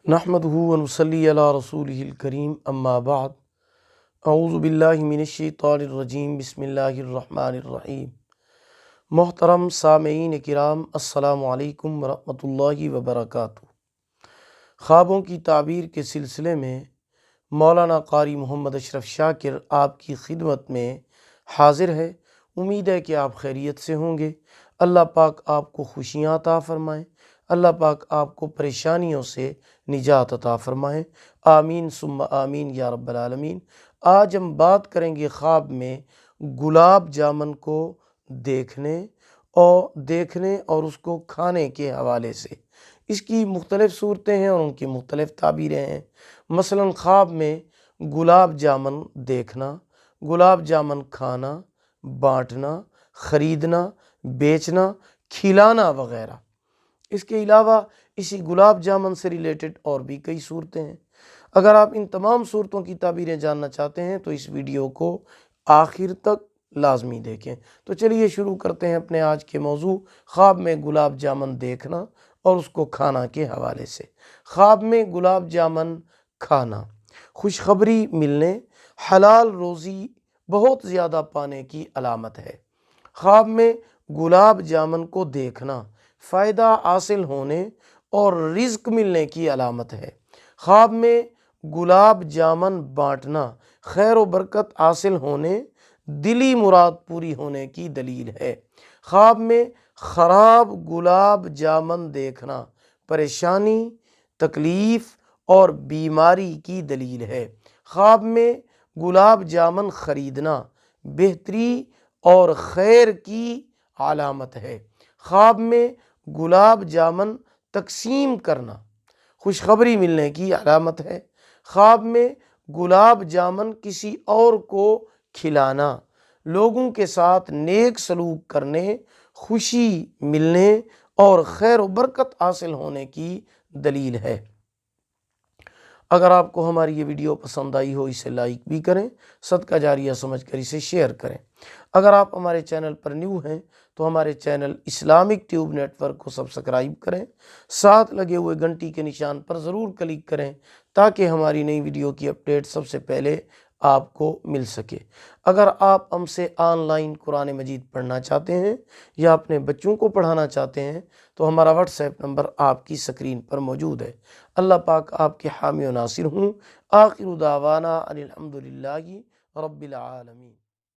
नहमदुहु व नुसल्ली अला रसूलिहिल करीम अम्मा बाद अऊज़ु बिल्लाहि मिनश्शैतानिर रजीम बिस्मिल्लाहिर रहमानिर रहीम। मोहतरम सामीईन किराम, अस्सलामु अलैकुम व रहमतुल्लाहि व बरकातुहू। ख्वाबों की ताबीर के सिलसिले में मौलाना कारी मोहम्मद अशरफ शाकिर आपकी खिदमत में हाजिर है। उम्मीद है कि आप खैरियत से होंगे। अल्लाह पाक आपको खुशियाँ अता फरमाएँ, अल्लाह पाक आपको परेशानियों से निजात अता फरमाएँ। आमीन सुम्मा आमीन या रब्बल आलमीन। आज हम बात करेंगे ख्वाब में गुलाब जामुन को देखने और उसको खाने के हवाले से। इसकी मुख्तलिफ सूरतें हैं और उनकी मुख्तलिफ ताबीरें हैं। मसलन ख्वाब में गुलाब जामुन देखना, गुलाब जामुन खाना, बांटना, ख़रीदना, बेचना, खिलाना वगैरह। इसके अलावा इसी गुलाब जामुन से रिलेटेड और भी कई सूरतें हैं। अगर आप इन तमाम सूरतों की ताबीरें जानना चाहते हैं तो इस वीडियो को आखिर तक लाजमी देखें। तो चलिए शुरू करते हैं अपने आज के मौजू ख्वाब में गुलाब जामुन देखना और उसको खाना के हवाले से। ख्वाब में गुलाब जामुन खाना खुशखबरी मिलने, हलाल रोज़ी बहुत ज़्यादा पाने की अलामत है। ख्वाब में गुलाब जामुन को देखना फ़ायदा हासिल होने और रिज़्क मिलने की अलामत है। ख्वाब में गुलाब जामुन बांटना खैर व बरकत हासिल होने, दिली मुराद पूरी होने की दलील है। ख्वाब में ख़राब गुलाब जामुन देखना परेशानी, तकलीफ़ और बीमारी की दलील है। ख्वाब में गुलाब जामुन ख़रीदना बेहतरी और खैर की अलामत है। ख्वाब में गुलाब जामुन तकसीम करना खुशखबरी मिलने की अलामत है। ख्वाब में गुलाब जामुन किसी और को खिलाना लोगों के साथ नेक सलूक करने, खुशी मिलने और खैर व बरकत हासिल होने की दलील है। अगर आपको हमारी ये वीडियो पसंद आई हो इसे लाइक भी करें, सदका जारिया समझकर इसे शेयर करें। अगर आप हमारे चैनल पर न्यू हैं तो हमारे चैनल इस्लामिक ट्यूब नेटवर्क को सब्सक्राइब करें, साथ लगे हुए घंटी के निशान पर ज़रूर क्लिक करें ताकि हमारी नई वीडियो की अपडेट सबसे पहले आपको मिल सके। अगर आप हमसे ऑनलाइन कुरान मजीद पढ़ना चाहते हैं या अपने बच्चों को पढ़ाना चाहते हैं तो हमारा व्हाट्सएप नंबर आपकी स्क्रीन पर मौजूद है। अल्लाह पाक आपके हामी व नासिर हूँ। आखिर दावाना अनिल हम्दुलिल्लाहि रब्बिल आलमीन।